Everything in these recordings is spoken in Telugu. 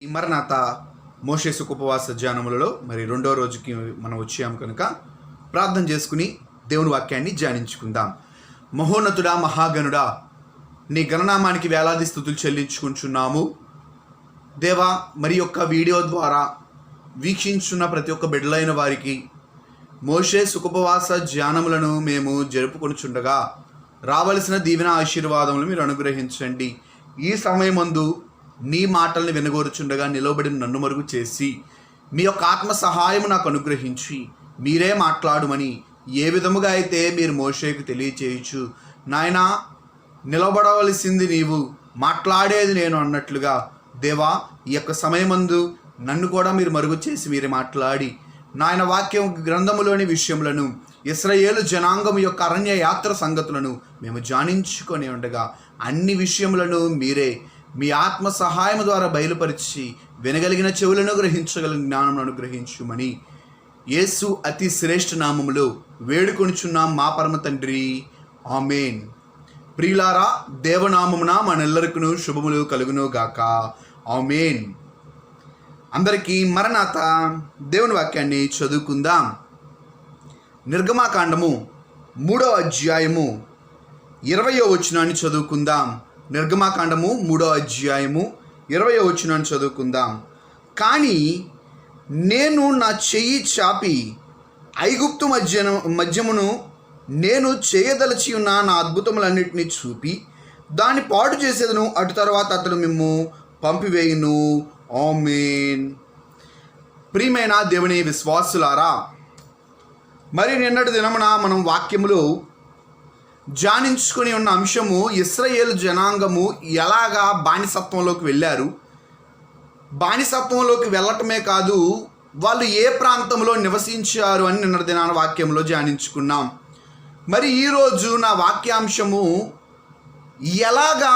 ఈ మరణాత మోషే సుఖోపవాస ధ్యానములలో మరి రెండో రోజుకి మనం వచ్చాం కనుక ప్రార్థన చేసుకుని దేవుని వాక్యాన్ని ధ్యానించుకుందాం. మహోన్నతుడా, మహాగణుడా, నీ గణనామానికి వేలాది స్తుతులు చెల్లించుకుంటున్నాము. దేవా, మరి యొక్క వీడియో ద్వారా వీక్షించున్న ప్రతి ఒక్క బిడ్డలైన వారికి మోషే సుఖోపవాస ధ్యానములను మేము జరుపుకొనుచుండగా రావలసిన దీవెన ఆశీర్వాదములు మీరు అనుగ్రహించండి. ఈ సమయమందు నీ మాటల్ని వినగోరుచుండగా నిలబడి నన్ను మరుగు చేసి మీ యొక్క ఆత్మ సహాయం నాకు అనుగ్రహించి మీరే మాట్లాడమని ఏ విధముగా అయితే మీరు మోషేకు తెలియచేయచ్చు. నాయనా, నిలబడవలసింది నీవు, మాట్లాడేది నేను అన్నట్లుగా దేవా, ఈ యొక్క సమయమందు నన్ను కూడా మీరు మరుగు చేసి మీరే మాట్లాడి నాయన వాక్యం గ్రంథములోని విషయములను ఇశ్రాయేలు జనాంగము యొక్క అరణ్య యాత్ర సంగతులను మేము ధ్యానించుకొని ఉండగా అన్ని విషయములను మీరే మీ ఆత్మ సహాయం ద్వారా బయలుపరిచి వినగలిగిన చెవులను గ్రహించగలిగిన జ్ఞానం అనుగ్రహించుమని యేసు అతి శ్రేష్ఠ నామములో వేడుకొనుచున్నాం మా పరమ తండ్రి, ఆమేన్. ప్రియులారా, దేవనామమున మనెల్లరికూ శుభములు కలుగును గాక, ఆమేన్. అందరికీ మరణాత దేవుని వాక్యాన్ని చదువుకుందాం. నిర్గమాకాండము 3వ అధ్యాయము 20వ వచనాన్ని చదువుకుందాం. నిర్గమాకాండము 3వ అధ్యాయము 20వ వచనాన్ని చదువుకుందాం. కానీ నేను నా చెయ్యి చాపి ఐగుప్తు మధ్యమును నేను చేయదలచి ఉన్న నా అద్భుతములన్నిటినీ చూపి దాన్ని పాడు చేసేదను. అటు తర్వాత అతడు మిమ్ము పంపివేయును. ఆమేన్. ప్రియమైన దేవుని విశ్వాసులారా, మరి నిన్నటి దినమున మనం వాక్యములో ధ్యానించుకొని ఉన్న అంశము ఇశ్రాయేలు జనాంగము ఎలాగా బానిసత్వంలోకి వెళ్ళారు. బానిసత్వంలోకి వెళ్ళటమే కాదు, వాళ్ళు ఏ ప్రాంతంలో నివసించారు అని నిన్నటి దినాన వాక్యంలో ధ్యానించుకున్నాం. మరి ఈరోజు నా వాక్యాంశము ఎలాగా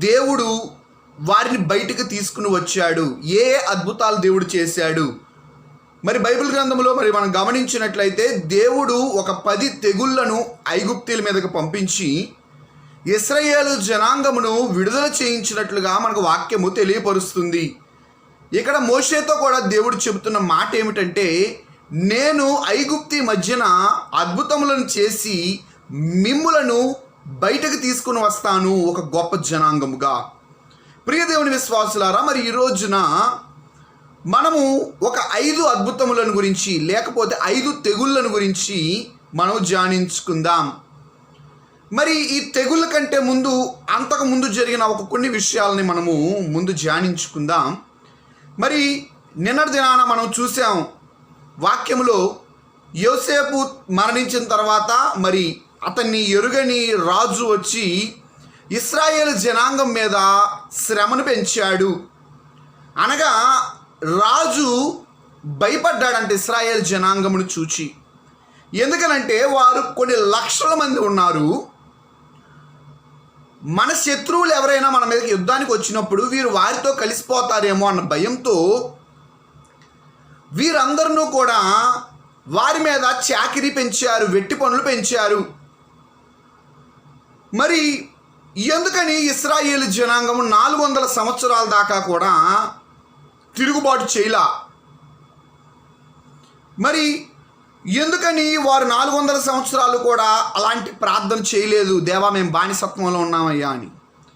దేవుడు వారిని బయటకు తీసుకుని వచ్చాడు, ఏ అద్భుతాలు దేవుడు చేశాడు. మరి బైబిల్ గ్రంథంలో మరి మనం గమనించినట్లయితే దేవుడు ఒక 10 తెగుళ్లను ఐగుప్తీల మీదకు పంపించి ఇశ్రాయేలు జనాంగమును విడుదల చేయించినట్లుగా మనకు వాక్యము తెలియపరుస్తుంది. ఇక్కడ మోషేతో కూడా దేవుడు చెబుతున్న మాట ఏమిటంటే, నేను ఐగుప్తి మధ్యన అద్భుతములను చేసి మిమ్ములను బయటకు తీసుకుని వస్తాను ఒక గొప్ప జనాంగముగా. ప్రియ దేవుని విశ్వాసులారా, మరి ఈ రోజున మనము ఒక 5 అద్భుతములను గురించి లేకపోతే 5 తెగుళ్ళను గురించి మనం ధ్యానించుకుందాం. మరి ఈ తెగుళ్ళ కంటే ముందు అంతకుముందు జరిగిన కొన్ని విషయాలని మనము ముందు ధ్యానించుకుందాం. మరి నిన్నటి దినాన మనం చూసాం వాక్యములో, యోసేపు మరణించిన తర్వాత మరి అతన్ని ఎరుగని రాజు వచ్చి ఇశ్రాయేలు జనాంగం మీద శ్రమను పెంచాడు. అనగా రాజు భయపడ్డాడంటే ఇశ్రాయేల్ జనాంగమును చూచి. ఎందుకనంటే వారు కొన్ని లక్షల మంది ఉన్నారు. మన శత్రువులు ఎవరైనా మన మీదకి యుద్ధానికి వచ్చినప్పుడు వీరు వారితో కలిసిపోతారేమో అన్న భయంతో వీరందరూ కూడా వారి మీద చాకిరీ పెంచారు, వెట్టి పనులు పెంచారు. మరి ఎందుకని ఇశ్రాయేలు జనాంగము 400 సంవత్సరాల దాకా కూడా తిరుగుబాటు చేయలా? మరి ఎందుకని వారు 400 సంవత్సరాలు కూడా అలాంటి ప్రార్థన చేయలేదు, దేవా మేము బానిసత్వంలో ఉన్నామయ్యా అని?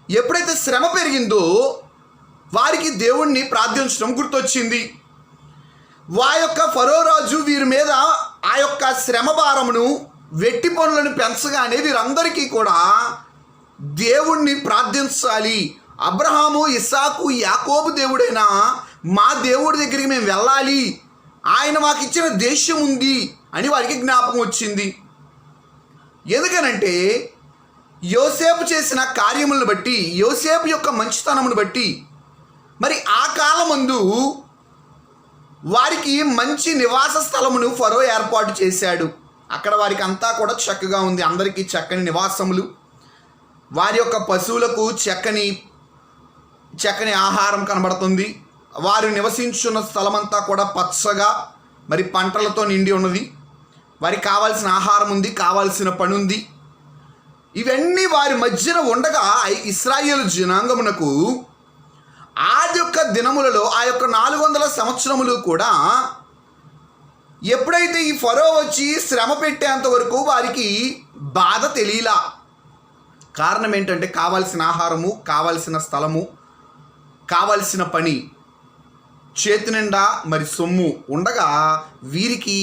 ఎప్పుడైతే శ్రమ పెరిగిందో వారికి దేవుణ్ణి ప్రార్థించడం గుర్తొచ్చింది. ఫరో రాజు వీరి మీద ఆ యొక్క శ్రమ భారమును, వెట్టి పనులను పెంచగానే వీరందరికీ కూడా దేవుణ్ణి ప్రార్థించాలి. అబ్రహాము, ఇస్సాకు, యాకోబు దేవుడైనా మా దేవుడి దగ్గరికి మేము వెళ్ళాలి, ఆయన మాకు ఇచ్చిన దేశం ఉంది అని వారికి జ్ఞాపకం వచ్చింది. ఎందుకనంటే యోసేపు చేసిన కార్యములను బట్టి, యోసేపు యొక్క మంచితనమును బట్టి మరి ఆ కాలమందు వారికి మంచి నివాస స్థలమును ఫరో ఏర్పాటు చేశాడు. అక్కడ వారికి అంతా కూడా చక్కగా ఉంది, అందరికీ చక్కని నివాసములు, వారి యొక్క పశువులకు చక్కని ఆహారం కనబడుతుంది. వారు నివసించున్న స్థలమంతా కూడా పచ్చగా మరి పంటలతో నిండి ఉన్నది. వారికి కావాల్సిన ఆహారం ఉంది, కావాల్సిన పని ఉంది. ఇవన్నీ వారి మధ్యన ఉండగా ఇశ్రాయేలు జనాంగమునకు ఆ యొక్క దినములలో ఆ యొక్క 400 సంవత్సరములు కూడా ఎప్పుడైతే ఈ ఫరో వచ్చి శ్రమ పెట్టేంత వరకు వారికి బాధ తెలియలా. కారణం ఏంటంటే కావాల్సిన ఆహారము, కావాల్సిన స్థలము, కావాల్సిన పని, చేతి నిండా మరి సొమ్ము ఉండగా వీరికి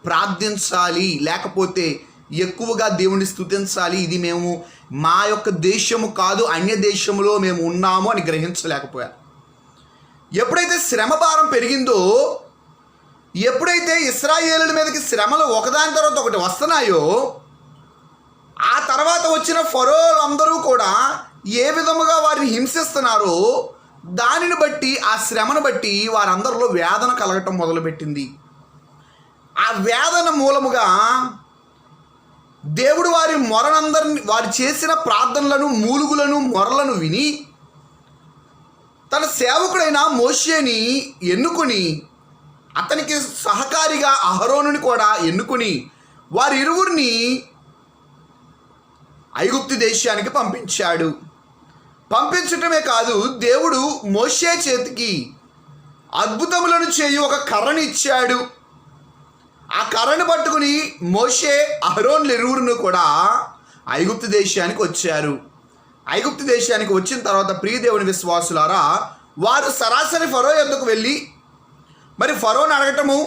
ప్రార్థించాలి, లేకపోతే ఎక్కువగా దేవుణ్ణి స్తుతించాలి, ఇది మేము మా యొక్క దేశము కాదు అన్య దేశంలో మేము ఉన్నాము అని గ్రహించలేకపోయారు. ఎప్పుడైతే శ్రమ భారం పెరిగిందో, ఎప్పుడైతే ఇశ్రాయేలుల మీదకి శ్రమలు ఒకదాని తర్వాత ఒకటి వస్తున్నాయో, ఆ తర్వాత వచ్చిన ఫరోలందరూ కూడా ఏ విధముగా వారిని హింసిస్తున్నారో దానిని బట్టి, ఆ శ్రమను బట్టి వారందరిలో వేదన కలగటం మొదలుపెట్టింది. ఆ వేదన మూలముగా దేవుడు వారి మొరనందరిని, వారు చేసిన ప్రార్థనలను, మూలుగులను, మొరలను విని తన సేవకుడైన మోషేని ఎన్నుకొని, అతనికి సహకారిగా అహరోనుని కూడా ఎన్నుకొని వారి ఇరువురిని ఐగుప్తు దేశానికి పంపించాడు. పంపించటమే కాదు, దేవుడు మోషే చేతికి అద్భుతములను చేయు ఒక కర్రని ఇచ్చాడు. ఆ కర్రను పట్టుకుని మోషే, అహరోన్లు ఇరువురును కూడా ఐగుప్తు దేశానికి వచ్చారు. ఐగుప్తు దేశానికి వచ్చిన తర్వాత ప్రియ దేవుని విశ్వాసులారా, వారు సరాసరి ఫరో యొద్దకు వెళ్ళి మరి ఫరోని అడగటము,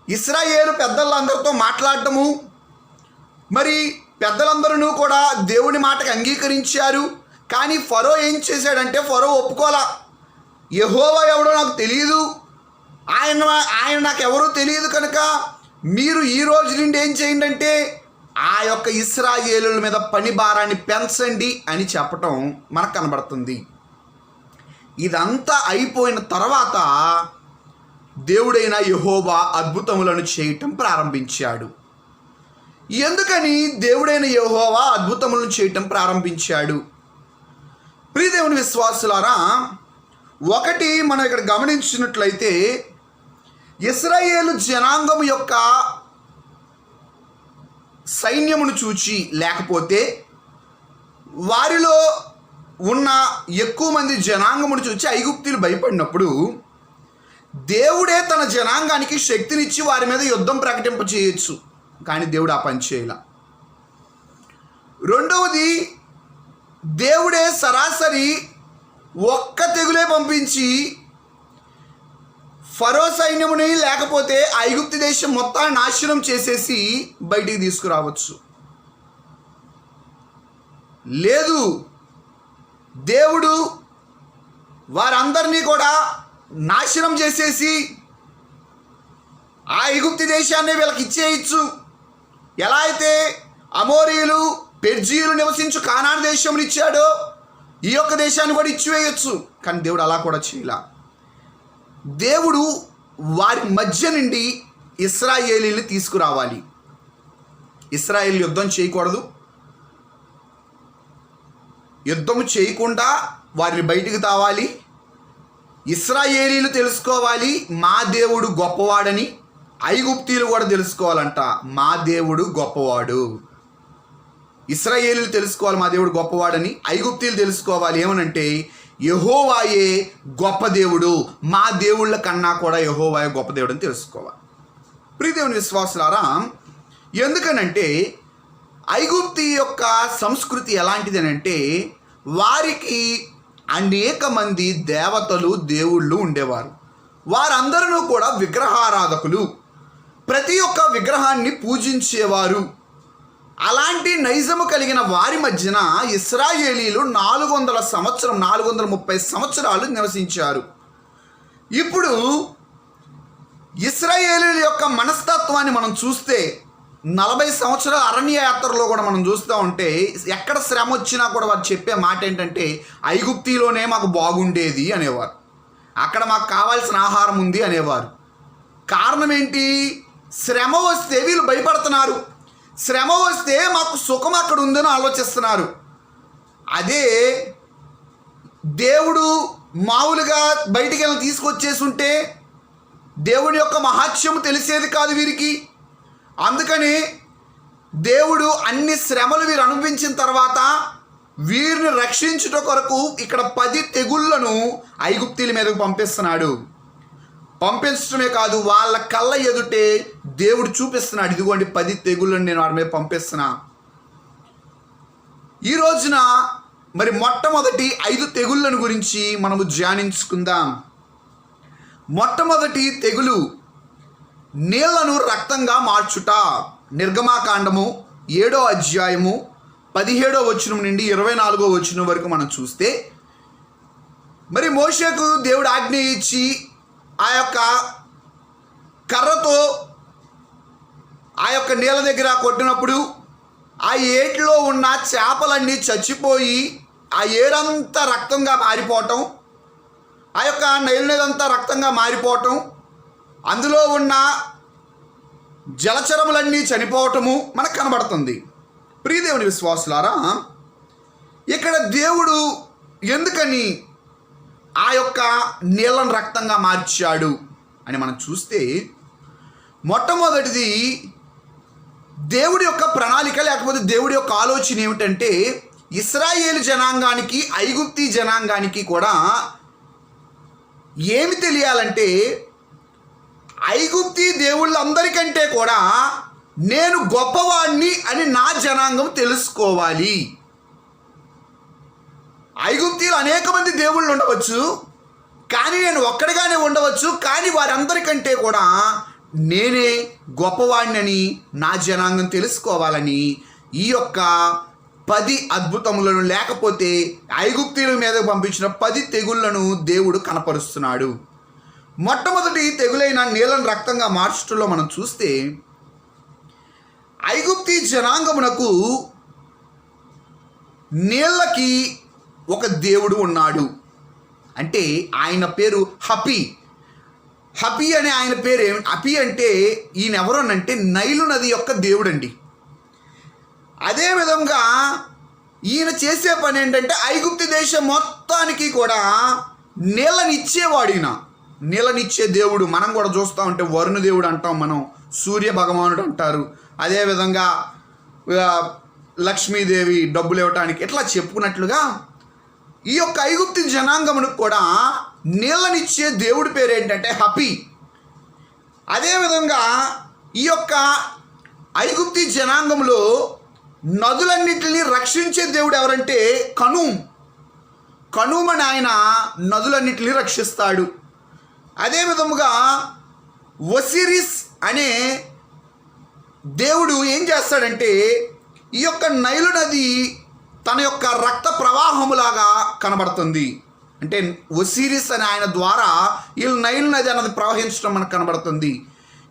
ఇశ్రాయేలు పెద్దలందరితో మాట్లాడటము, మరి పెద్దలందరూ కూడా దేవుని మాటకు అంగీకరించారు. కానీ ఫరో ఏం చేశాడంటే, ఫరో ఒప్పుకోలా. యెహోవా ఎవడో నాకు తెలియదు, ఆయన నాకు ఎవరో తెలియదు, కనుక మీరు ఈ రోజు నుండి ఏం చేయండి అంటే ఆ యొక్క ఇశ్రాయేలుల మీద పని భారాన్ని పెంచండి అని చెప్పటం మనకు కనబడుతుంది. ఇదంతా అయిపోయిన తర్వాత దేవుడైన యెహోవా అద్భుతములను చేయటం ప్రారంభించాడు. ఎందుకని దేవుడైన యెహోవా అద్భుతములను చేయటం ప్రారంభించాడు? ప్రియదేవుని విశ్వాసులారా, ఒకటి మనం ఇక్కడ గమనించినట్లయితే, ఇశ్రాయేలు జనాంగం యొక్క సైన్యమును చూచి, లేకపోతే వారిలో ఉన్న ఎక్కువ మంది జనాంగమును చూచి ఐగుప్తీయులు భయపడినప్పుడు దేవుడే తన జనాంగానికి శక్తినిచ్చి వారి మీద యుద్ధం ప్రకటింప చేయొచ్చు. కానీ దేవుడు ఆ పని చేయాల. రెండవది, దేవుడే సరాసరి ఒక్క తెగులే పంపించి ఫరో సైన్యముని, లేకపోతే ఐగుప్తు దేశం మొత్తాన్ని నాశనం చేసేసి బయటికి తీసుకురావచ్చు. లేదు, దేవుడు వారందరినీ కూడా నాశనం చేసేసి ఆ ఐగుప్తు దేశాన్ని వీళ్ళకి ఇచ్చేయచ్చు. ఎలా అయితే అమోరీయులు, పెర్జీయులు నివసించు కానాను దేశంలో ఇచ్చాడో ఈ యొక్క దేశాన్ని కూడా ఇచ్చివేయచ్చు. కానీ దేవుడు అలా కూడా చేయలా. దేవుడు వారి మధ్య నుండి ఇశ్రాయేలీని తీసుకురావాలి. ఇశ్రాయేల్ యుద్ధం చేయకూడదు, యుద్ధం చేయకుండా వారిని బయటికి తావాలి. ఇశ్రాయేలీలు తెలుసుకోవాలి మా దేవుడు గొప్పవాడని, ఐగుప్తీయులు కూడా తెలుసుకోవాలంట మా దేవుడు గొప్పవాడు. ఇశ్రాయేలీలు తెలుసుకోవాలి మా దేవుడు గొప్పవాడని, ఐగుప్తీయులు తెలుసుకోవాలి ఏమనంటే యెహోవాయే గొప్ప దేవుడు, మా దేవుళ్ళ కన్నా కూడా యెహోవాయే గొప్ప దేవుడు అని తెలుసుకోవాలి. ప్రియదేవుని విశ్వాసులారా, ఎందుకనంటే ఐగుప్తీ యొక్క సంస్కృతి ఎలాంటిది అంటే, వారికి అనేక మంది దేవతలు, దేవుళ్ళు ఉండేవారు. వారందరూ కూడా విగ్రహారాధకులు, ప్రతి ఒక్క విగ్రహాన్ని పూజించేవారు. అలాంటి నైజము కలిగిన వారి మధ్యన ఇశ్రాయేలీలు 430 సంవత్సరాలు నివసించారు. ఇప్పుడు ఇశ్రాయేలీల యొక్క మనస్తత్వాన్ని మనం చూస్తే 40 సంవత్సరాల అరణ్య యాత్రలో కూడా మనం చూస్తూ ఉంటే, ఎక్కడ శ్రమ వచ్చినా కూడా వారు చెప్పే మాట ఏంటంటే ఐగుప్తిలోనే మాకు బాగుండేది అనేవారు, అక్కడ మాకు కావాల్సిన ఆహారం ఉంది అనేవారు. కారణం ఏంటి? శ్రమ వస్తే వీళ్ళు భయపడుతున్నారు, శ్రమ వస్తే మాకు సుఖం అక్కడ ఉందని ఆలోచిస్తున్నారు. అదే దేవుడు మామూలుగా బయటికి వెళ్ళి తీసుకొచ్చేసి ఉంటే దేవుడి యొక్క మహాత్మ్యము తెలిసేది కాదు వీరికి. అందుకని దేవుడు అన్ని శ్రమలు వీరు అనుభవించిన తర్వాత వీరిని రక్షించుట కొరకు ఇక్కడ 10 తెగుళ్లను ఐగుప్తీల మీదకు పంపిస్తున్నాడు. పంపించడమే కాదు, వాళ్ళ కళ్ళ ఎదుటే దేవుడు చూపిస్తున్నాడు, ఇదిగోండి 10 తెగుళ్ళను నేను వారి మీద పంపిస్తున్నా. ఈ రోజున మరి మొట్టమొదటి 5 తెగుళ్ళను గురించి మనము ధ్యానించుకుందాం. మొట్టమొదటి తెగులు నీళ్లను రక్తంగా మార్చుట. నిర్గమాకాండము 7వ అధ్యాయము 17వ వచనం నుండి 24వ వచనం వరకు మనం చూస్తే, మరి మోషేకు దేవుడు ఆజ్ఞ ఇచ్చి ఆ యొక్క కర్రతో ఆ యొక్క నీళ్ళ దగ్గర కొట్టినప్పుడు ఆ ఏటిలో ఉన్న చేపలన్నీ చచ్చిపోయి ఆ ఏరంతా రక్తంగా మారిపోవటం, ఆ యొక్క నీళ్ళంతా రక్తంగా మారిపోవటం, అందులో ఉన్న జలచరములన్నీ చనిపోవటము మనకు కనబడుతుంది. ప్రియదేవుని విశ్వాసులారా, ఇక్కడ దేవుడు ఎందుకని ఆ యొక్క నీళ్ళను రక్తంగా మార్చాడు అని మనం చూస్తే, మొట్టమొదటిది దేవుడి యొక్క ప్రణాళిక లేకపోతే దేవుడి యొక్క ఆలోచన ఏమిటంటే, ఇశ్రాయేలు జనాంగానికి ఐగుప్తీ జనాంగానికి కూడా ఏమి తెలియాలంటే, ఐగుప్తీ దేవుళ్ళందరికంటే కూడా నేను గొప్పవాడిని అని నా జనాంగం తెలుసుకోవాలి. ఐగుప్తీలు అనేక మంది దేవుళ్ళు ఉండవచ్చు, కానీ నేను ఒక్కడిగానే ఉండవచ్చు, కానీ వారందరికంటే కూడా నేనే గొప్పవాడినని నా జనాంగం తెలుసుకోవాలని ఈ యొక్క 10 అద్భుతములను లేకపోతే ఐగుప్తీల మీద పంపించిన 10 తెగుళ్లను దేవుడు కనపరుస్తున్నాడు. మొట్టమొదటి తెగులైన నీళ్ళను రక్తంగా మార్చడంలో మనం చూస్తే, ఐగుప్తీ జనాంగమునకు నీళ్ళకి ఒక దేవుడు ఉన్నాడు. అంటే ఆయన పేరు హపి. హపి అనే ఆయన పేరు హపి అంటే ఈయన ఎవరోనంటే నైలు నది యొక్క దేవుడు అండి. అదేవిధంగా ఈయన చేసే పని ఏంటంటే ఐగుప్తు దేశం మొత్తానికి కూడా నీళ్ళనిచ్చేవాడు. ఈయన నీళ్ళనిచ్చే దేవుడు. మనం కూడా చూస్తూ ఉంటే వరుణ దేవుడు అంటాం, మనం సూర్య భగవానుడు అంటారు, అదేవిధంగా లక్ష్మీదేవి డబ్బులు ఇవ్వటానికి ఇట్లా చెప్పుకున్నట్లుగా ఈ యొక్క ఐగుప్తు జనాంగమునికి కూడా నీళ్ళనిచ్చే దేవుడి పేరు ఏంటంటే హపి. అదేవిధంగా ఈ యొక్క ఐగుప్తు జనాంగంలో నదులన్నింటినీ రక్షించే దేవుడు ఎవరంటే కనూమ్ అని ఆయన నదులన్నింటినీ రక్షిస్తాడు. అదేవిధముగా ఒసిరిస్ అనే దేవుడు ఏం చేస్తాడంటే, ఈ యొక్క నైలు నది తన యొక్క రక్త ప్రవాహములాగా కనబడుతుంది. అంటే ఒసిరిస్ అనే ఆయన ద్వారా ఈ నైలు నది అన్నది ప్రవహించడం మనకు కనబడుతుంది.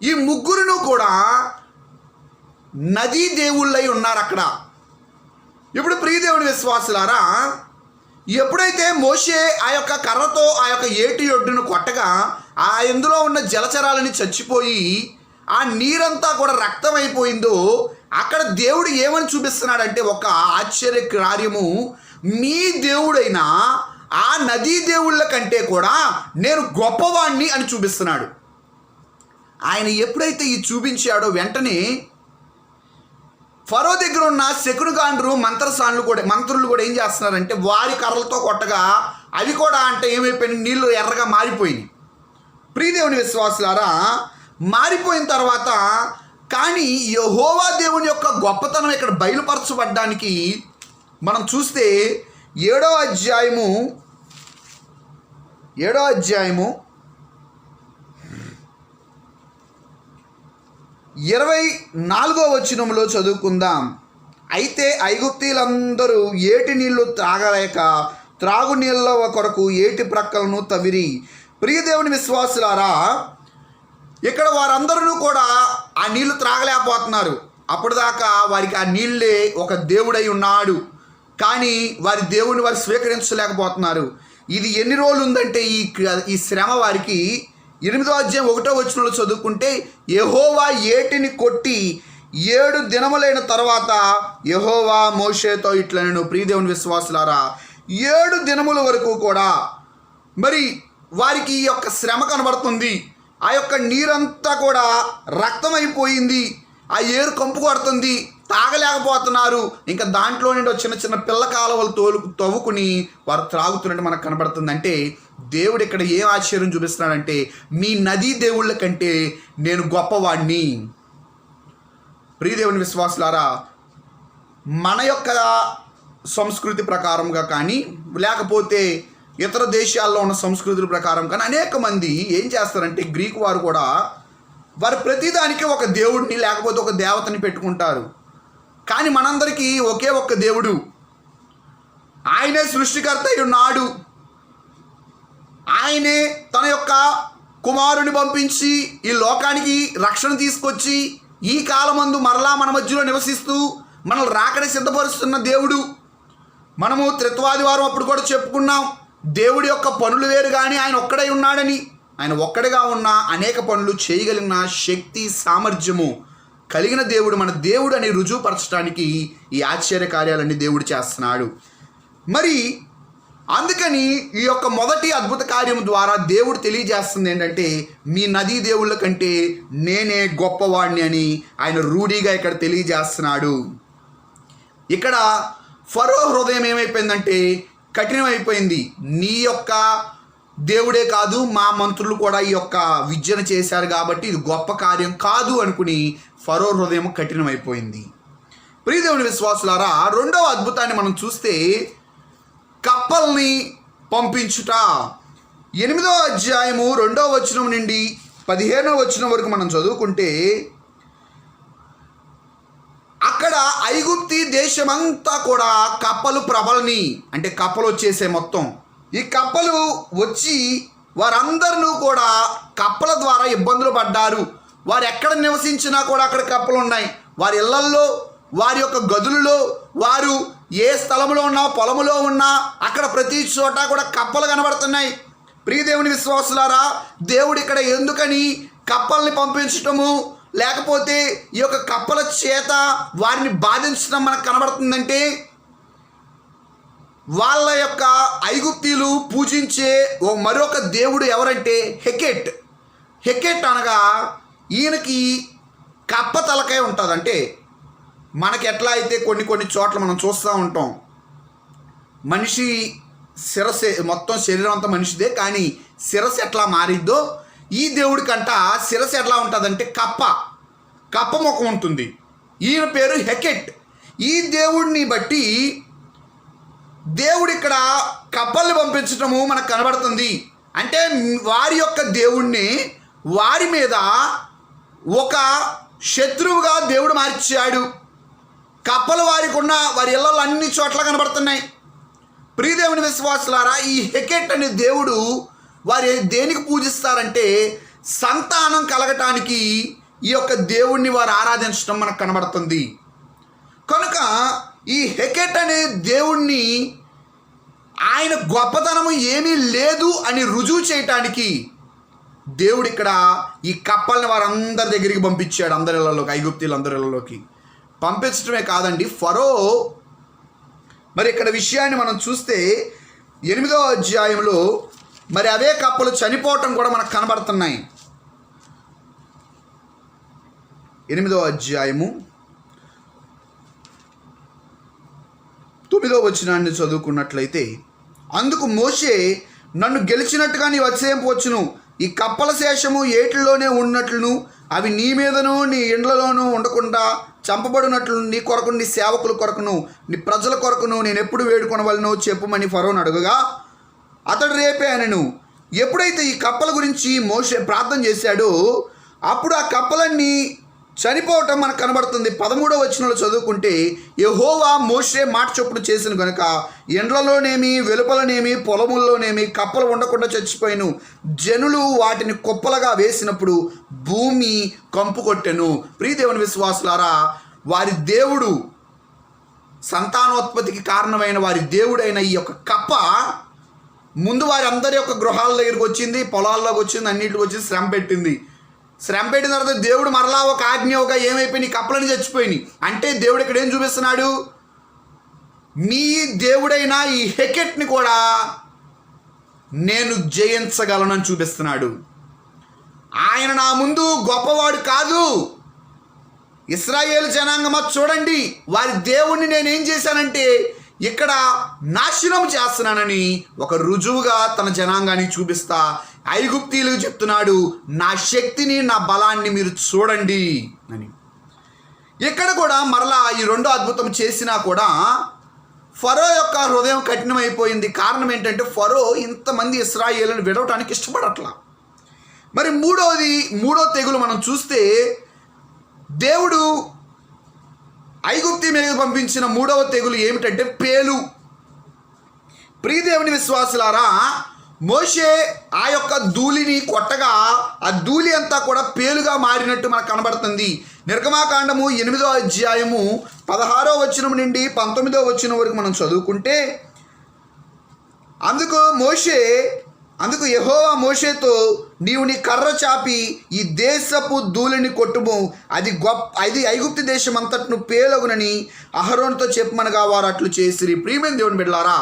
ఈ ముగ్గురును కూడా నదీ దేవుళ్ళై ఉన్నారు అక్కడ. ఇప్పుడు ప్రియదేవుని విశ్వాసులారా, ఎప్పుడైతే మోషే ఆ యొక్క కర్రతో ఆ యొక్క ఏటి ఒడ్డును కొట్టగా ఆ ఇందులో ఉన్న జలచరాలని చచ్చిపోయి ఆ నీరంతా కూడా రక్తమైపోయిందో, అక్కడ దేవుడు ఏమని చూపిస్తున్నాడంటే ఒక ఆశ్చర్య కార్యము, మీ దేవుడైన ఆ నదీ దేవుళ్ళ కంటే కూడా నేను గొప్పవాణ్ణి అని చూపిస్తున్నాడు. ఆయన ఎప్పుడైతే ఈ చూపించాడో వెంటనే ఫరో దగ్గర ఉన్న శకునగాండ్రు మంత్రులు కూడా ఏం చేస్తున్నారంటే, వారి కర్రలతో కొట్టగా అవి కూడా అంటే ఏమైపోయినాయి, నీళ్ళు ఎర్రగా మారిపోయినాయి. ప్రియదేవుని విశ్వాసులారా, మారిపోయిన తర్వాత కానీ యెహోవా దేవుని యొక్క గొప్పతనం ఇక్కడ బయలుపరచబడ్డానికి మనం చూస్తే 7వ అధ్యాయము 24వ వచనంలో చదువుకుందాం. అయితే ఐగుప్తీలందరూ ఏటి నీళ్లు త్రాగలేక త్రాగునీళ్ళ కొరకు ఏటి ప్రక్కలను తవ్విరి. ప్రియదేవుని విశ్వాసులారా, ఇక్కడ వారందరూ కూడా ఆ నీళ్లు త్రాగలేకపోతున్నారు. అప్పటిదాకా వారికి ఆ నీళ్ళే ఒక దేవుడై ఉన్నాడు, కానీ వారి దేవుని వారు స్వీకరించలేకపోతున్నారు. ఇది ఎన్ని రోజులు ఉందంటే ఈ శ్రమ వారికి 8వ అధ్యాయం 1వ వచనంలో చదువుకుంటే, యెహోవా ఏటిని కొట్టి 7 దినములైన తర్వాత యెహోవా మోషేతో ఇట్లనెను. ప్రియదేవుని విశ్వాసులారా, 7 దినముల వరకు కూడా మరి వారికి ఈ యొక్క శ్రమ కనబడుతుంది. ఆ యొక్క నీరంతా కూడా రక్తమైపోయింది, ఆ ఏరు కంపు కొడుతుంది, తాగలేకపోతున్నారు. ఇంకా దాంట్లో నుండి చిన్న చిన్న పిల్ల కాలువలు తవ్వుకుని వారు త్రాగుతున్నట్టు మనకు కనబడుతుంది. అంటే దేవుడు ఇక్కడ ఏం ఆశ్చర్యం చూపిస్తున్నాడంటే, మీ నదీ దేవుళ్ళ కంటే నేను గొప్పవాడిని. ప్రియదేవుని విశ్వాసులారా, మన యొక్క సంస్కృతి ప్రకారంగా కానీ లేకపోతే ఇతర దేశాల్లో ఉన్న సంస్కృతుల ప్రకారం కానీ అనేక మంది ఏం చేస్తారంటే, గ్రీకు వారు కూడా వారు ప్రతిదానికి ఒక దేవుడిని లేకపోతే ఒక దేవతని పెట్టుకుంటారు. కానీ మనందరికీ ఒకే ఒక్క దేవుడు, ఆయనే సృష్టికర్త అయి ఉన్నాడు. ఆయనే తన యొక్క కుమారుని పంపించి ఈ లోకానికి రక్షణ తీసుకొచ్చి ఈ కాలమందు మరలా మన మధ్యలో నివసిస్తూ మనల్ని రాకడ సిద్ధపరుస్తున్న దేవుడు. మనము త్రిత్వాదివారం అప్పుడు కూడా చెప్పుకున్నాం, దేవుడి యొక్క పనులు వేరు కానీ ఆయన ఒక్కడై ఉన్నాడని. ఆయన ఒక్కడిగా ఉన్న అనేక పనులు చేయగలిగిన శక్తి సామర్థ్యము కలిగిన దేవుడు మన దేవుడు అని రుజువుపరచడానికి ఈ ఆశ్చర్య కార్యాలన్నీ దేవుడు చేస్తున్నాడు. మరి అందుకని ఈ యొక్క మొదటి అద్భుత కార్యం ద్వారా దేవుడు తెలియజేస్తుంది ఏంటంటే, మీ నదీ దేవుళ్ళ కంటే నేనే గొప్పవాడిని అని ఆయన రూఢిగా ఇక్కడ తెలియజేస్తున్నాడు. ఇక్కడ ఫరో హృదయం ఏమైపోయిందంటే కఠినమైపోయింది. నీ యొక్క దేవుడే కాదు, మా మంత్రులు కూడా ఈ యొక్క విద్యను చేశారు కాబట్టి ఇది గొప్ప కార్యం కాదు అనుకుని ఫరో హృదయం కఠినమైపోయింది. ప్రియదేవుని విశ్వాసులారా, రెండవ అద్భుతాన్ని మనం చూస్తే కప్పల్ని పంపించుట. 8వ అధ్యాయము 2వ వచనం నుండి 15వ వచనం వరకు మనం చదువుకుంటే, అక్కడ ఐగుప్తి దేశమంతా కూడా కప్పలు ప్రబలని, అంటే కప్పలు వచ్చేసే మొత్తం ఈ కప్పలు వచ్చి వారందరూ కూడా కప్పల ద్వారా ఇబ్బందులు పడ్డారు. వారు ఎక్కడ నివసించినా కూడా అక్కడ కప్పలు ఉన్నాయి. వారి ఇళ్లల్లో, వారి యొక్క గదులలో, వారు ఏ స్థలంలో ఉన్నా, పొలములో ఉన్నా అక్కడ ప్రతి చోట కూడా కప్పలు కనబడుతున్నాయి. ప్రియదేవుని విశ్వాసులారా, దేవుడు ఇక్కడ ఎందుకని కప్పల్ని పంపించటము లేకపోతే ఈ యొక్క కప్పల చేత వారిని బాధించడం మనకు కనబడుతుందంటే, వాళ్ళ యొక్క ఐగుప్తీలు పూజించే మరొక దేవుడు ఎవరంటే హెకెట్. హెకెట్ అనగా ఈయనకి కప్ప తలకాయ ఉంటుంది. అంటే మనకి ఎట్లా అయితే కొన్ని చోట్ల మనం చూస్తూ ఉంటాం, మనిషి శిరస్సు మొత్తం శరీరం అంతా మనిషిదే, కానీ శిరస్సు ఎట్లా మారిద్దో ఈ దేవుడికంట శిరస్సు ఎట్లా ఉంటుందంటే కప్ప ముఖం ఉంటుంది. ఈయన పేరు హెకెట్. ఈ దేవుడిని బట్టి దేవుడు ఇక్కడ కప్పల్ని పంపించటము మనకు కనబడుతుంది. అంటే వారి యొక్క దేవుణ్ణి వారి మీద ఒక శత్రువుగా దేవుడు మార్చాడు. కప్పలు వారికి ఉన్న వారి ఇళ్ళలో అన్ని చోట్ల కనబడుతున్నాయి. ప్రియదేవుని విశ్వాసులారా, ఈ హెకెట్ అనే దేవుడు వారు దేనికి పూజిస్తారంటే సంతానం కలగటానికి ఈ యొక్క దేవుణ్ణి వారు ఆరాధించడం మనకు కనబడుతుంది. కనుక ఈ హెకెట్ అనే దేవుణ్ణి ఆయన గొప్పతనము ఏమీ లేదు అని రుజువు చేయటానికి దేవుడు ఇక్కడ ఈ కప్పల్ని వారందరి దగ్గరికి పంపించాడు. అందరిళ్ళలోకి, ఐగుప్తీలందరిళ్ళలోకి పంపించడమే కాదండి, ఫరో మరి ఇక్కడ విషయాన్ని మనం చూస్తే 8వ అధ్యాయంలో మరి అవే కప్పలు చనిపోవటం కూడా మనకు కనబడుతున్నాయి. 8వ అధ్యాయము 9వ వచనాన్ని చదువుకున్నట్లయితే, అందుకు మోషే, నన్ను గెలిచినట్టుగా నీ వచ్చేంపవచ్చును, ఈ కప్పల శేషము ఏటిలోనే ఉన్నట్లును అవి నీ మీదను నీ ఇండ్లలోనూ ఉండకుండా చంపబడినట్లు నీ కొరకు, నీ సేవకుల కొరకును, నీ ప్రజల కొరకును నేను ఎప్పుడు వేడుకొనవలనో చెప్పుమని ఫరోను అడుగగా, అతడు రేపే అనెను. ఎప్పుడైతే ఈ కప్పల గురించి మోషే ప్రార్థన చేశాడో అప్పుడు ఆ కప్పలన్నీ చనిపోవటం మనకు కనబడుతుంది. 13వ వచనంలో చదువుకుంటే, యెహోవా మోషే మాట చొప్పున చేసిన కనుక ఎండ్లలోనేమి వెలుపలనేమి పొలముల్లోనేమి కప్పలు ఉండకుండా చచ్చిపోయాను. జనులు వాటిని కుప్పలుగా వేసినప్పుడు భూమి కంపు కొట్టెను. ప్రియదేవుని విశ్వాసులారా, వారి దేవుడు, సంతానోత్పత్తికి కారణమైన వారి దేవుడైన ఈ యొక్క కప్ప ముందు వారి అందరి యొక్క గృహాల దగ్గరికి వచ్చింది, పొలాల్లోకి వచ్చింది, అన్నింటికి వచ్చి శ్రమ పెట్టింది. శ్రమ పెట్టిన తర్వాత దేవుడు మరలా ఒక ఆజ్ఞ ఏమైపోయినాయి, కప్పలని చచ్చిపోయినాయి. అంటే దేవుడు ఇక్కడ ఏం చూపిస్తున్నాడు, మీ దేవుడైన ఈ హెకెట్ని కూడా నేను జయించగలనని చూపిస్తున్నాడు. ఆయన నా ముందు గొప్పవాడు కాదు, ఇశ్రాయేలు జనాంగమా చూడండి, వారి దేవుణ్ణి నేనేం చేశానంటే ఇక్కడ నాశనం చేస్తున్నానని ఒక రుజువుగా తన జనాంగానికి చూపిస్తా ఐగుప్తీయులకు చెప్తున్నాడు, నా శక్తిని నా బలాన్ని మీరు చూడండి అని. ఇక్కడ కూడా మరలా ఈ రెండో అద్భుతం చేసినా కూడా ఫరో యొక్క హృదయం కఠినమైపోయింది. కారణం ఏంటంటే ఫరో ఇంతమంది ఇశ్రాయేలును విడవటానికి ఇష్టపడట్లా. మరి మూడో తెగులు మనం చూస్తే దేవుడు ఐగుప్తీ మీద పంపించిన మూడవ తెగులు ఏమిటంటే పేలు. ప్రియదేవుని విశ్వాసులారా, మోషే ఆ యొక్క ధూళిని కొట్టగా ఆ ధూళి అంతా కూడా పేలుగా మారినట్టు మనకు కనబడుతుంది. నిర్గమాకాండము 8వ అధ్యాయము 16వ వచనం నుండి 19వ వచనం వరకు మనం చదువుకుంటే, అందుకు యెహోవా మోషేతో, నీవు నీ కర్ర చాపి ఈ దేశపు ధూళిని కొట్టుము, అది ఐగుప్తు దేశం అంతట్ను పేలగునని అహరోనుతో చెప్పమనగా వారు అట్లు చేసిరి. ప్రియమైన దేవుని బిడ్డలారా,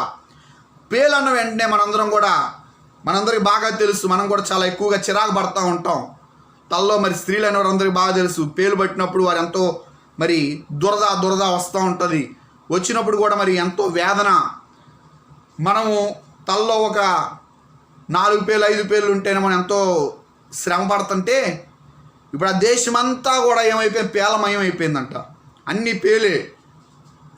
పేలన్న వెంటనే మనందరికి బాగా తెలుసు, మనం కూడా చాలా ఎక్కువగా చిరాకు పడుతూ ఉంటాం. తల్లో మరి స్త్రీలు అనే వారందరికీ బాగా తెలుసు, పేలు పట్టినప్పుడు వారు ఎంతో మరి దురద వస్తూ ఉంటుంది. వచ్చినప్పుడు కూడా మరి ఎంతో వేదన. మనము తల్లో ఒక 4 పేలు 5 పేలు ఉంటేనే మనం ఎంతో శ్రమ పడుతుంటే, ఇప్పుడు ఆ దేశమంతా కూడా ఏమైపోయింది, పేలమయం అయిపోయిందంట. అన్ని పేలే.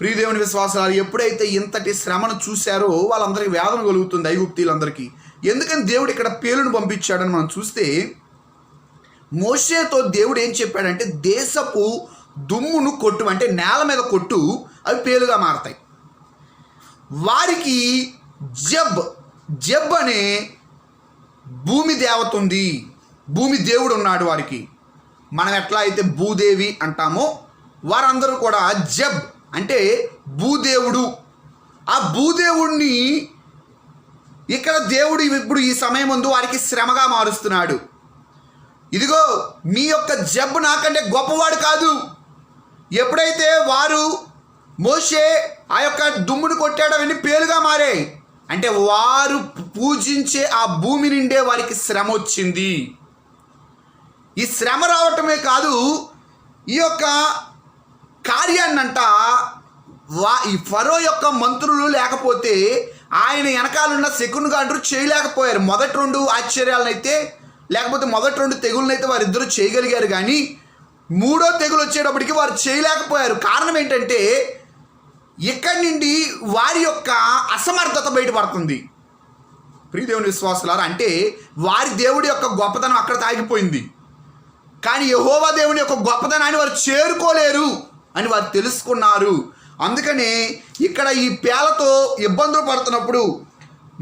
ప్రియదేవుని విశ్వాసాలు ఎప్పుడైతే ఇంతటి శ్రమను చూశారో వాళ్ళందరికీ వేదన కలుగుతుంది, ఐగుప్తీయులందరికీ. ఎందుకని దేవుడు ఇక్కడ పేలును పంపించాడని మనం చూస్తే, మోషేతో దేవుడు ఏం చెప్పాడంటే దేశపు దుమ్మును కొట్టు, అంటే నేల మీద కొట్టు, అవి పేలుగా మారతాయి. వారికి జబ్ అనే భూమి దేవత ఉంది, భూమి దేవుడు ఉన్నాడు వారికి. మనం ఎట్లా అయితే భూదేవి అంటామో వారందరూ కూడా జబ్ అంటే భూదేవుడు. ఆ భూదేవుడిని ఇక్కడ దేవుడు ఇప్పుడు ఈ సమయం ముందు వారికి శ్రమగా మారుస్తున్నాడు. ఇదిగో మీ యొక్క జబ్బు నాకంటే గొప్పవాడు కాదు. ఎప్పుడైతే వారు మోషే ఆ యొక్క దుమ్మును కొట్టాడో అవన్నీ పేలుగా మారాయి, అంటే వారు పూజించే ఆ భూమి నుండే వారికి శ్రమ వచ్చింది. ఈ శ్రమ రావటమే కాదు, ఈ యొక్క కార్యాన్నంట ఈ ఫరో యొక్క మంత్రులు లేకపోతే ఆయన వెనకాలన్న శకునుగాండ్రు చేయలేకపోయారు. మొదటి 2 ఆశ్చర్యాలనైతే లేకపోతే మొదటి 2 తెగులనైతే వారిద్దరూ చేయగలిగారు, కానీ 3వ తెగులు వచ్చేటప్పటికి వారు చేయలేకపోయారు. కారణం ఏంటంటే ఇక్కడి నుండి వారి యొక్క అసమర్థత బయటపడుతుంది. ప్రియదేవుని విశ్వాసులారా, అంటే వారి దేవుడి యొక్క గొప్పతనం అక్కడ తాగిపోయింది, కానీ యెహోవా దేవుని యొక్క గొప్పతనాన్ని వారు చేరుకోలేరు అని వారు తెలుసుకున్నారు. అందుకనే ఇక్కడ ఈ పేలతో ఇబ్బందులు పడుతున్నప్పుడు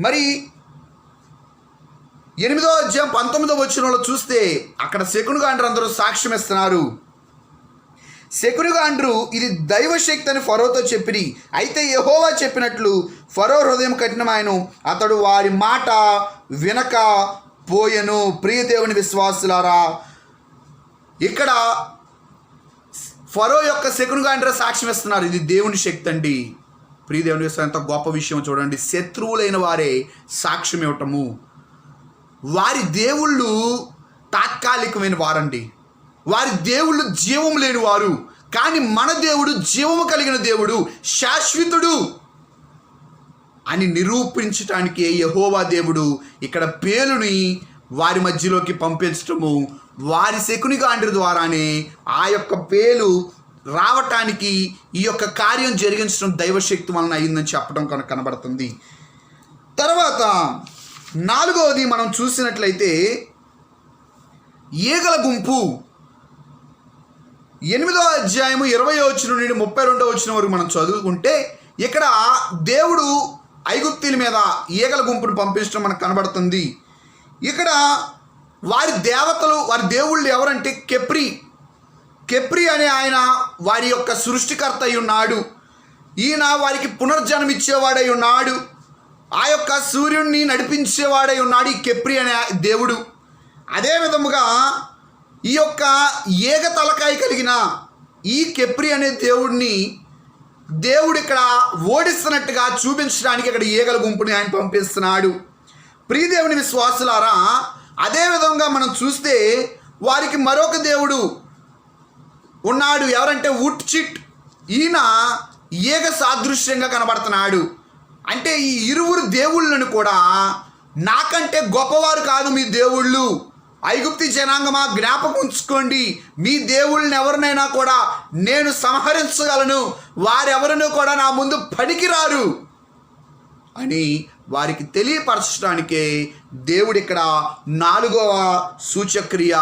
మరి 8వ అధ్యాయం 19వ వచనంలో చూస్తే అక్కడ శకునుగాండ్రు అందరూ సాక్ష్యం ఇస్తున్నారు. శకునుగాండ్రు ఇది దైవశక్తి అని ఫరోతో చెప్పిరి. అయితే యెహోవా చెప్పినట్లు ఫరో హృదయం కఠినమాయెను, అతడు వారి మాట వినక పోయెను. ప్రియదేవుని విశ్వాసులారా, ఇక్కడ ఫరో యొక్క శకునుగాండ్రు సాక్ష్యం ఇస్తున్నారు, ఇది దేవుని శక్తి అండి. ప్రియదేవుని విశ్వాసం ఎంత గొప్ప విషయం చూడండి. శత్రువులైన వారే సాక్ష్యం ఇవ్వటము. వారి దేవుళ్ళు తాత్కాలికమైన వారండి, వారి దేవుళ్ళు జీవం లేని వారు. కానీ మన దేవుడు జీవము కలిగిన దేవుడు, శాశ్వతుడు అని నిరూపించటానికి యెహోవా దేవుడు ఇక్కడ పేలుని వారి మధ్యలోకి పంపించటము, వారి శకునిగాండ్రు ద్వారానే ఆ యొక్క పేలు రావటానికి ఈ యొక్క కార్యం జరిగించడం దైవశక్తి వలన అయిందని చెప్పడం కనబడుతుంది. తర్వాత 4వది మనం చూసినట్లయితే ఈగల గుంపు. 8వ అధ్యాయము 20వ వచనం నుండి 32వ వచనం వరకు మనం చదువుకుంటే ఇక్కడ దేవుడు ఐగుప్తీయుల మీద ఈగల గుంపును పంపించడం మనకు కనబడుతుంది. ఇక్కడ వారి దేవుళ్ళు ఎవరంటే కెప్రి అనే ఆయన వారి యొక్క సృష్టికర్త అయి ఉన్నాడు. ఈయన వారికి పునర్జన్మిచ్చేవాడై ఉన్నాడు. ఆ యొక్క సూర్యుడిని నడిపించేవాడై ఉన్నాడు ఈ కెప్రి అనే దేవుడు. అదే విధముగా ఈ యొక్క ఏగ తలకాయ కలిగిన ఈ కెప్రి అనే దేవుడిని దేవుడు ఇక్కడ ఓడిస్తున్నట్టుగా చూపించడానికి ఇక్కడ ఈగల గుంపుని ఆయన పంపిస్తున్నాడు. ప్రియదేవుని విశ్వాసులారా, అదే విధంగా మనం చూస్తే వారికి మరొక దేవుడు ఉన్నాడు. ఎవరంటే ఉట్చిట్. ఈయన ఏగ సాదృశ్యంగా కనబడుతున్నాడు. అంటే ఈ ఇరువురు దేవుళ్ళను కూడా నాకంటే గొప్పవారు కాదు మీ దేవుళ్ళు. ఐగుప్తి జనాంగమా, జ్ఞాపకం ఉంచుకోండి, మీ దేవుళ్ళని ఎవరినైనా కూడా నేను సంహరించగలను, వారెవరినూ కూడా నా ముందు పనికిరారు అని వారికి తెలియపరచడానికే దేవుడు ఇక్కడ 4వ సూచక్రియ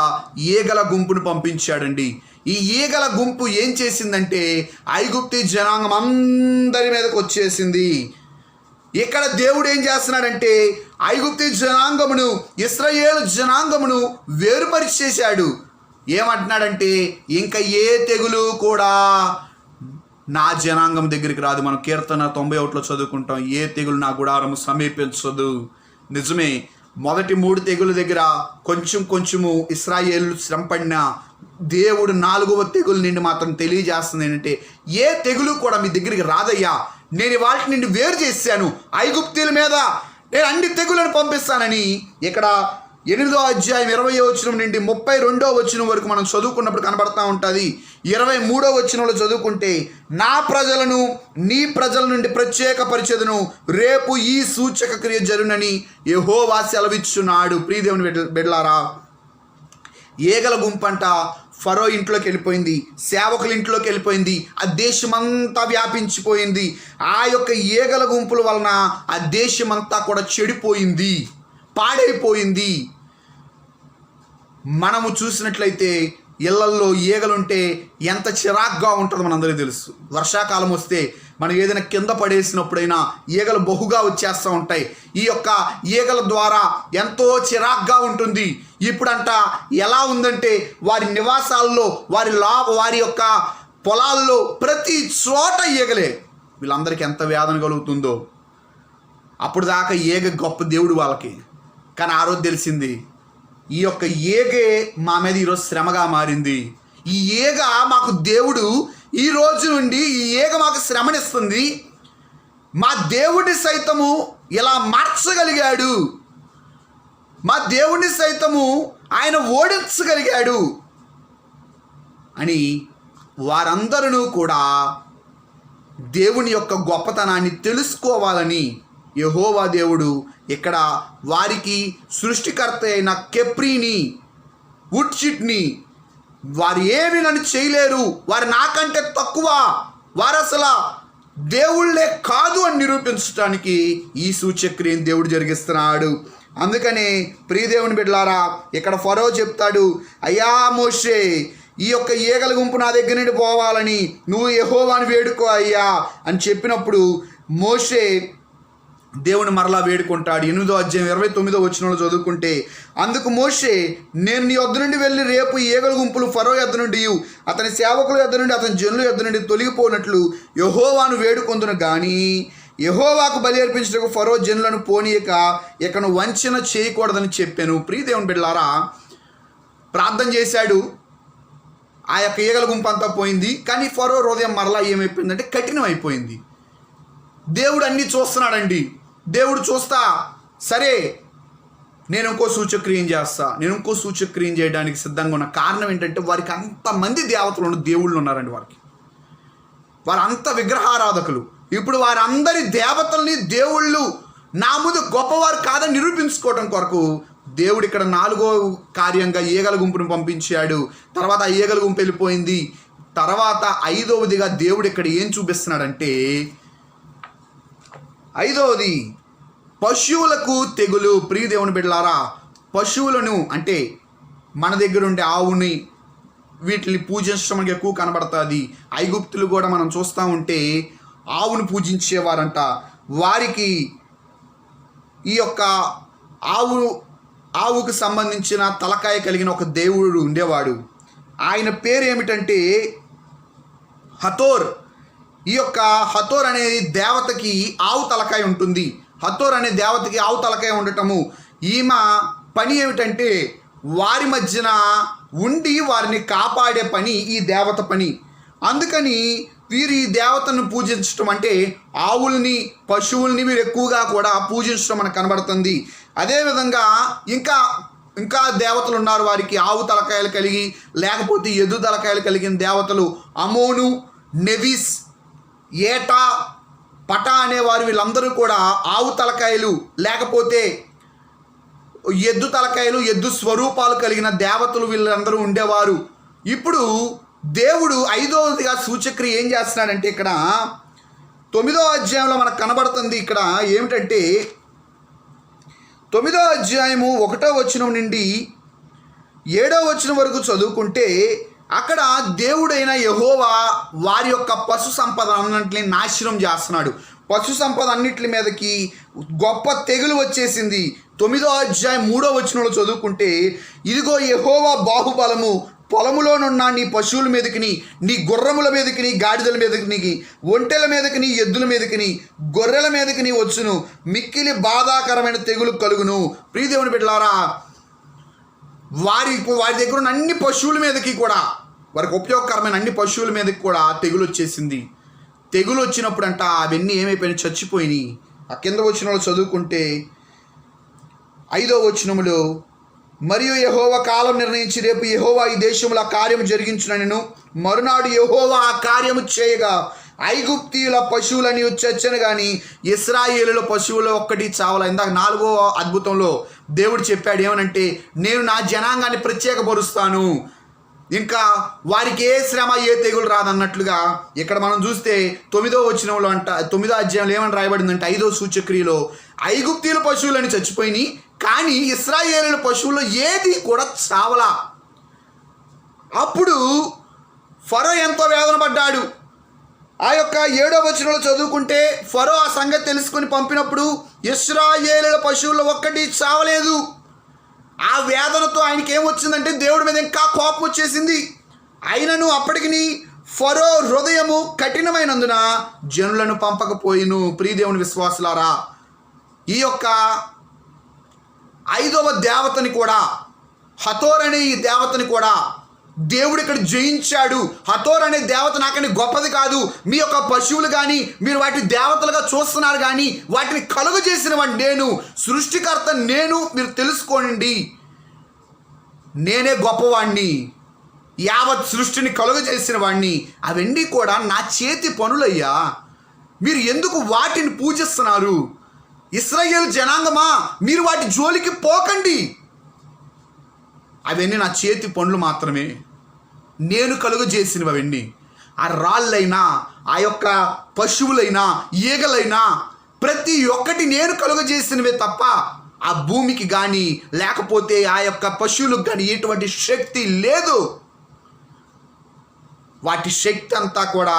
ఈగల గుంపును పంపించాడండి. ఈ ఈగల గుంపు ఏం చేసిందంటే ఐగుప్తి జనాంగం అందరి మీదకి వచ్చేసింది. ఇక్కడ దేవుడు ఏం చేస్తున్నాడంటే ఐగుప్తి జనాంగమును, ఇశ్రాయేలు జనాంగమును వేరుపరిచేశాడు. ఏమంటున్నాడంటే ఇంకా ఏ తెగులు కూడా నా జనాంగం దగ్గరికి రాదు. మనం కీర్తన 91లో చదువుకుంటాం, ఏ తెగులు నా గుడారము సమీపించదు. నిజమే, మొదటి 3 తెగుల దగ్గర కొంచెము ఇశ్రాయేలు శ్రమపడిన దేవుడు 4వ తెగులు నుండి మాత్రం తెలియజేస్తుంది ఏంటంటే ఏ తెగులు కూడా మీ దగ్గరికి రాదయ్యా, నేను వాటి నుండి వేరు చేశాను, ఐగుప్తీల మీద నేను అన్ని తెగులను పంపిస్తానని ఇక్కడ 8వ అధ్యాయం 20వ వచనం నుండి 32వ వచనం వరకు మనం చదువుకున్నప్పుడు కనబడతా ఉంటుంది. 23వ వచనంలో చదువుకుంటే నా ప్రజలను నీ ప్రజల నుండి ప్రత్యేకపరిచెదను, రేపు ఈ సూచక క్రియ జరుగునని యెహోవా సెలవిచ్చున్నాడు. ప్రియదేవుని బిడ్డలారా, ఈగల గుంపంట ఫరో ఇంట్లోకి వెళ్ళిపోయింది, సేవకుల ఇంట్లోకి వెళ్ళిపోయింది, ఆ దేశమంతా వ్యాపించిపోయింది. ఆ యొక్క ఈగల గుంపుల వలన ఆ దేశమంతా కూడా చెడిపోయింది, పాడైపోయింది. మనము చూసినట్లయితే ఇళ్లల్లో ఈగలుంటే ఎంత చిరాగ్గా ఉంటుందో మనందరికీ తెలుసు. వర్షాకాలం వస్తే మనం ఏదైనా కింద పడేసినప్పుడైనా ఈగలు బహుగా వచ్చేస్తూ ఉంటాయి. ఈ యొక్క ఈగల ద్వారా ఎంతో చిరాగ్గా ఉంటుంది. ఇప్పుడంట ఎలా ఉందంటే వారి నివాసాల్లో, వారి యొక్క పొలాల్లో ప్రతి చోట ఈగలే. వీళ్ళందరికీ ఎంత వేదన కలుగుతుందో. అప్పుడు దాకా ఈగ గొప్ప దేవుడు వాళ్ళకి, కానీ ఆ రోజు తెలిసింది ఈ యొక్క ఈగే మా మీద ఈరోజు శ్రమగా మారింది. ఈ ఈగ మాకు దేవుడు ఈ రోజు నుండి ఈ ఈగ మాకు శ్రమనిస్తుంది. మా దేవుడిని సైతము ఇలా మార్చగలిగాడు, మా దేవుడిని సైతము ఆయన ఓడించగలిగాడు అని వారందరూ కూడా దేవుని యొక్క గొప్పతనాన్ని తెలుసుకోవాలని యెహోవా దేవుడు ఇక్కడ వారికి సృష్టికర్త అయిన కెప్రీని, ఉట్చిట్ని, వారు ఏమి నన్ను చేయలేరు, వారు నాకంటే తక్కువ, వారు అసలు దేవుళ్ళే కాదు అని నిరూపించడానికి ఈ సూచక్రియను దేవుడు జరిగిస్తున్నాడు. అందుకనే ప్రియదేవుని బిడ్డలారా, ఇక్కడ ఫరో చెప్తాడు, అయ్యా మోషే, ఈ యొక్క ఈగల గుంపు నా దగ్గర నుండి పోవాలని నువ్వు యెహోవాని వేడుకో అయ్యా అని చెప్పినప్పుడు మోషే దేవుని మరలా వేడుకుంటాడు. 8వ అధ్యాయం 29వ వచనంలో చదువుకుంటే, అందుకు మోషే, నేను నీ యొద్ద నుండి వెళ్ళి రేపు ఈగల గుంపులు ఫరో యొద్ద నుండి, అతని సేవకుల యొద్ద నుండి, అతని జనుల యొద్ద నుండి తొలగిపోనట్లు యెహోవాను వేడుకొందును గాని యెహోవాకు బలి అర్పించడానికి ఫరో జనులను పోనీయక ఇకను వంచన చేయకూడదని చెప్పాను. ప్రియదేవుని బిడ్డలారా, ప్రార్థన చేశాడు, ఆ యొక్క ఈగల గుంపు అంతా పోయింది. కానీ ఫరో హృదయం మరలా ఏమైపోయిందంటే కఠినం అయిపోయింది. దేవుడు అన్నీ చూస్తున్నాడండి. దేవుడు చూస్తా, సరే నేను ఇంకో సూచక్రియం చేస్తా, నేను ఇంకో సూచక్రియం చేయడానికి సిద్ధంగా ఉన్న కారణం ఏంటంటే వారికి అంతమంది దేవతలు దేవుళ్ళు ఉన్నారండి. వారు అంత విగ్రహారాధకులు. ఇప్పుడు వారందరి దేవతల్ని దేవుళ్ళు నా ముందు గొప్పవారు కాదని నిరూపించుకోవడం కొరకు దేవుడు ఇక్కడ 4వ కార్యంగా ఈగల గుంపును పంపించాడు. తర్వాత ఆ ఈగల గుంపు వెళ్ళిపోయింది. తర్వాత 5వదిగా దేవుడు ఇక్కడ ఏం చూపిస్తున్నాడంటే, 5వది పశువులకు తెగులు. ప్రియదేవుని బిడ్డలారా, పశువులను అంటే మన దగ్గర ఉండే ఆవుని, వీటిని పూజించడం మనకి ఎక్కువ కనబడుతుంది. ఐగుప్తులు కూడా మనం చూస్తూ ఉంటే ఆవును పూజించేవారంట. వారికి ఈ యొక్క ఆవుకు సంబంధించిన తలకాయ కలిగిన ఒక దేవుడు ఉండేవాడు. ఆయన పేరు ఏమిటంటే హతోర్. ఈ యొక్క హతోర్ అనేది దేవతకి ఆవు తలకాయ ఉంటుంది. హతోర్ అనే దేవతకి ఆవు తలకాయ ఉండటము, ఈమె పని ఏమిటంటే వారి మధ్యన ఉండి వారిని కాపాడే పని ఈ దేవత పని. అందుకని వీరు ఈ దేవతను పూజించడం అంటే ఆవుల్ని, పశువుల్ని వీరు ఎక్కువగా కూడా పూజించడం మనకు కనబడుతుంది. అదేవిధంగా ఇంకా ఇంకా దేవతలు ఉన్నారు, వారికి ఆవు తలకాయలు కలిగి లేకపోతే ఎద్దు తలకాయలు కలిగిన దేవతలు అమోను, నెవిస్, ఏటా, పటా అనేవారు. వీళ్ళందరూ కూడా ఆవు తలకాయలు లేకపోతే ఎద్దు తలకాయలు, ఎద్దు స్వరూపాలు కలిగిన దేవతలు వీళ్ళందరూ ఉండేవారు. ఇప్పుడు దేవుడు 5వదిగా సూచక్రియ ఏం చేస్తున్నాడంటే ఇక్కడ 9వ అధ్యాయంలో మనకు కనబడుతుంది. ఇక్కడ ఏమిటంటే 9వ అధ్యాయము 1వ వచనం నుండి 7వ వచనం వరకు చదువుకుంటే అక్కడ దేవుడైన యెహోవా వారి యొక్క పశు సంపద అన్నింటినీ నాశనం చేస్తున్నాడు. పశు సంపద అన్నింటి మీదకి గొప్ప తెగులు వచ్చేసింది. 9వ అధ్యాయం 3వ వచనంలో చదువుకుంటే, ఇదిగో యెహోవా బాహుబలము పొలములోనున్న నీ పశువుల మీదకిని, నీ గుర్రముల మీదకిని, గాడిదల మీదకిని, ఒంటెల మీదకిని, ఎద్దుల మీదకిని, గొర్రెల మీదకిని వచ్చును, మిక్కిలి బాధాకరమైన తెగులు కలుగును. ప్రియదేవుని బిడ్డలారా, వారి దగ్గర ఉన్న అన్ని పశువుల మీదకి కూడా, వారికి ఉపయోగకరమైన అన్ని పశువుల మీదకి కూడా తెగులు వచ్చేసింది. తెగులు వచ్చినప్పుడు అంట అవన్నీ ఏమైపోయినాయి, చచ్చిపోయినాయి. ఆ కింద వచనంలో చదువుకుంటే 5వ వచనములో, మరియు యెహోవా కాలం నిర్ణయించి రేపు యెహోవా ఈ దేశంలో ఆ కార్యము జరిగించునను, మరునాడు యెహోవా ఆ కార్యము చేయగా ఐగుప్తీయుల పశువులని చచ్చను కానీ ఇశ్రాయేలుల పశువులు ఒక్కటి చావల. ఇందాక 4వ అద్భుతంలో దేవుడు చెప్పాడు ఏమనంటే, నేను నా జనాంగాన్ని ప్రత్యేకపరుస్తాను, ఇంకా వారికి ఏ శ్రమ ఏ తెగులు రాదన్నట్లుగా. ఇక్కడ మనం చూస్తే 9వ వచనంలో 9వ అధ్యాయంలో ఏమని రాయబడిందంటే 5వ సూచక్రియలో ఐగుప్తీయుల పశువులని చచ్చిపోయినాయి, కానీ ఇశ్రాయేలుల పశువుల్లో ఏది కూడా చావలా. అప్పుడు ఫరో ఎంతో వేదన పడ్డాడు. ఆ యొక్క 7వ వచనంలో చదువుకుంటే ఫరో ఆ సంగతి తెలుసుకొని పంపినప్పుడు ఇశ్రాయేలుల పశువుల్లో ఒక్కటి చావలేదు. ఆ వేదనతో ఆయనకి ఏమొచ్చిందంటే దేవుడి మీద ఇంకా కోపం వచ్చేసింది. అయినను అప్పటికి ఫరో హృదయము కఠినమైనందున జనులను పంపకపోయిను. ప్రియదేవుని విశ్వాసులారా, ఈ యొక్క 5వ దేవతని కూడా, హతోర్ అనే ఈ దేవతని కూడా దేవుడు ఇక్కడ జయించాడు. హతోర్ అనే దేవత నాకని గొప్పది కాదు. మీ యొక్క పశువులు కానీ మీరు వాటి దేవతలుగా చూస్తున్నారు, కానీ వాటిని కలుగు చేసిన వాడిని నేను, సృష్టికర్త నేను, మీరు తెలుసుకోండి. నేనే గొప్పవాణ్ణి, యావత్ సృష్టిని కలుగు చేసిన వాడిని. అవన్నీ కూడా నా చేతి పనులయ్యా, మీరు ఎందుకు వాటిని పూజిస్తున్నారు? ఇశ్రాయేలు జనాంగమా, మీరు వాటి జోలికి పోకండి. అవన్నీ నా చేతి పనులు మాత్రమే, నేను కలుగు చేసినవి అవన్నీ. ఆ రాళ్ళైనా, ఆ యొక్క పశువులైనా, ఈగలైనా ప్రతి ఒక్కటి నేను కలుగు చేసినవే తప్ప ఆ భూమికి కానీ లేకపోతే ఆ యొక్క పశువులకు కానీ ఎటువంటి శక్తి లేదు. వాటి శక్తి అంతా కూడా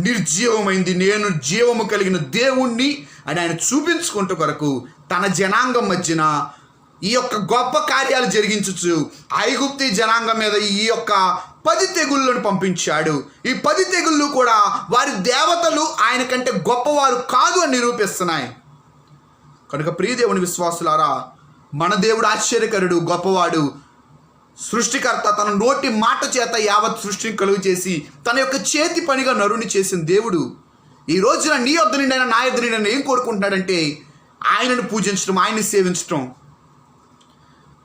నిర్జీవమైంది. నేను జీవము కలిగిన దేవుణ్ణి అని ఆయన చూపించుకుంటూ కొరకు తన జనాంగం మధ్యన ఈ యొక్క గొప్ప కార్యాలు జరిగించచ్చు ఐగుప్తీ జనాంగం మీద ఈ యొక్క 10 తెగుళ్ళను పంపించాడు. ఈ 10 తెగుళ్ళు కూడా వారి దేవతలు ఆయన కంటే గొప్పవారు కాదు అని నిరూపిస్తున్నాయి. కనుక ప్రియదేవుని విశ్వాసులారా, మన దేవుడు ఆశ్చర్యకరుడు, గొప్పవాడు, సృష్టికర్త. తన నోటి మాట చేత యావత్ సృష్టిని కలుగు చేసి తన యొక్క చేతి పనిగా నరుని చేసిన దేవుడు ఈ రోజున నీ యొద్ద నిండైనా నా యొద్ద నిండైనా ఏం కోరుకుంటున్నాడంటే ఆయనను పూజించడం, ఆయన్ని సేవించడం.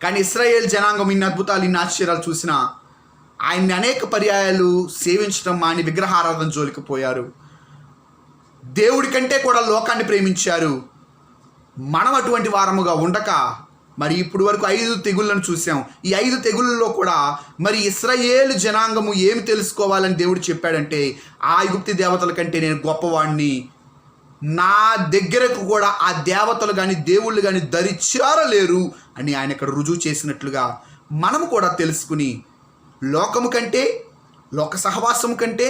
కానీ ఇశ్రాయేల్ జనాంగం ఇన్ని అద్భుతాలు, ఇన్ని ఆశ్చర్యాలు చూసినా ఆయన్ని అనేక పర్యాయాలు సేవించడం మాని విగ్రహారాధన జోలికి పోయారు. దేవుడి కంటే కూడా లోకాన్ని ప్రేమించారు. మనం అటువంటి వారముగా ఉండక మరి ఇప్పుడు వరకు 5 తెగుళ్ళను చూసాం. ఈ 5 తెగుళ్ళలో కూడా మరి ఇశ్రాయేలు జనాంగము ఏమి తెలుసుకోవాలని దేవుడు చెప్పాడంటే, ఆ ఐగుప్తి దేవతల కంటే నేను గొప్పవాడిని, నా దగ్గరకు కూడా ఆ దేవతలు కానీ దేవుళ్ళు కానీ దరిచేరలేరు అని ఆయన ఇక్కడ రుజువు చేసినట్లుగా మనము కూడా తెలుసుకుని లోకము కంటే, లోక సహవాసము కంటే,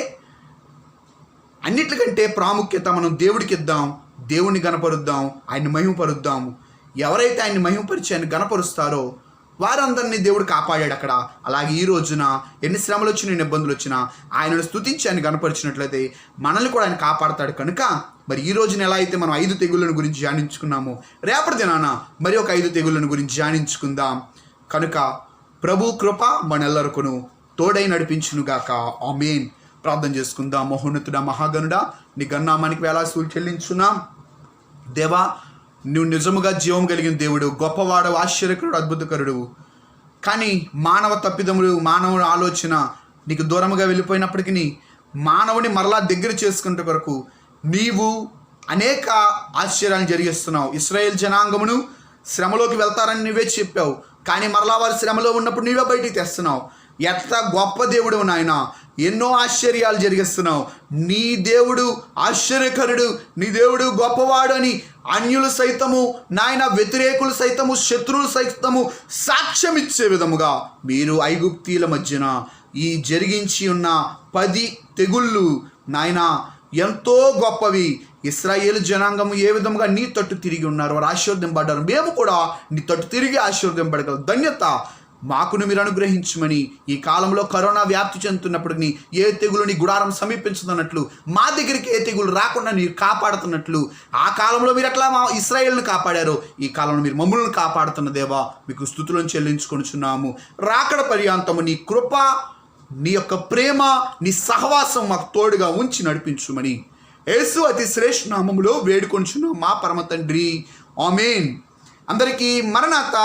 అన్నిటికంటే ప్రాముఖ్యత మనం దేవుడికి ఇద్దాం, దేవుణ్ణి గణపరుద్దాం, ఆయన్ని మహిమపరుద్దాము. ఎవరైతే ఆయన్ని మహిమపరిచి ఆయన గణపరుస్తారో వారందరినీ దేవుడు కాపాడాడు అక్కడ. అలాగే ఈ రోజున ఎన్ని శ్రమలు వచ్చినా, ఎన్ని ఇబ్బందులు వచ్చినా ఆయనను స్తుతించి ఆయన గణపరిచినట్లయితే మనల్ని కూడా ఆయన కాపాడతాడు. కనుక మరి ఈ రోజున ఎలా అయితే మనం 5 తెగుళ్ళను గురించి ధ్యానించుకున్నామో, రేపటి దినాన మరి ఒక 5 తెగుళ్ళను గురించి ధ్యానించుకుందాం. కనుక ప్రభు కృప మనెల్లరికును తోడై నడిపించునుగాక. ఆమేన్. ప్రార్థన చేసుకుందాం. మహోన్నతుడా, మహాగణుడా, నీ గన్నామానికి వేలాసులు చెల్లించున్నాం. దేవా, నువ్వు నిజముగా జీవం కలిగిన దేవుడు, గొప్పవాడు, ఆశ్చర్యకరుడు, అద్భుతకరుడు. కానీ మానవ తప్పిదములు, మానవుని ఆలోచన నీకు దూరముగా వెళ్ళిపోయినప్పటికీ మానవుని మరలా దగ్గర చేసుకునే కొరకు నీవు అనేక ఆశ్చర్యాలను జరిగిస్తున్నావు. ఇశ్రాయేల్ జనాంగమును శ్రమలోకి వెళ్తారని నువ్వే చెప్పావు, కానీ మరలా వారు శ్రమలో ఉన్నప్పుడు నీవే బయటికి తెస్తున్నావు. ఎంత గొప్ప దేవుడు నాయన, ఎన్నో ఆశ్చర్యాలు జరిగిస్తున్నావు. నీ దేవుడు ఆశ్చర్యకరుడు, నీ దేవుడు గొప్పవాడు అని అన్యులు సైతము నాయన, వ్యతిరేకులు సైతము, శత్రువులు సైతము సాక్ష్యం ఇచ్చే విధముగా మీరు ఐగుప్తీల మధ్యన ఈ జరిగించి ఉన్న 10 తెగుళ్ళు నాయన ఎంతో గొప్పవి. ఇశ్రాయేలు జనాంగము ఏ విధముగా నీ తట్టు తిరిగి ఉన్నారు, వారు ఆశీర్వదింపడ్డారు. మేము కూడా నీ తట్టు తిరిగి ఆశీర్వదింపడగల ధన్యత మాకును మీరు అనుగ్రహించమని, ఈ కాలంలో కరోనా వ్యాప్తి చెందుతున్నప్పటికీ ఏ తెగులు నీ గుడారం సమీపించుతున్నట్లు, మా దగ్గరికి ఏ తెగులు రాకుండా మీరు కాపాడుతున్నట్లు, ఆ కాలంలో మీరు ఎట్లా మా ఇశ్రాయేలును కాపాడారో ఈ కాలంలో మీరు మమ్మల్ని కాపాడుతున్న దేవా మీకు స్తుతులను చెల్లించుకొనుచున్నాము. రాకడ పర్యాంతము నీ కృప, నీ యొక్క ప్రేమ, నీ సహవాసం మాకు తోడుగా ఉంచి నడిపించుమని యేసు అతి శ్రేష్ఠ నామములో వేడుకొనుచున్నాం మా పరమ తండ్రి. ఆమేన్. అందరికీ మరణాత.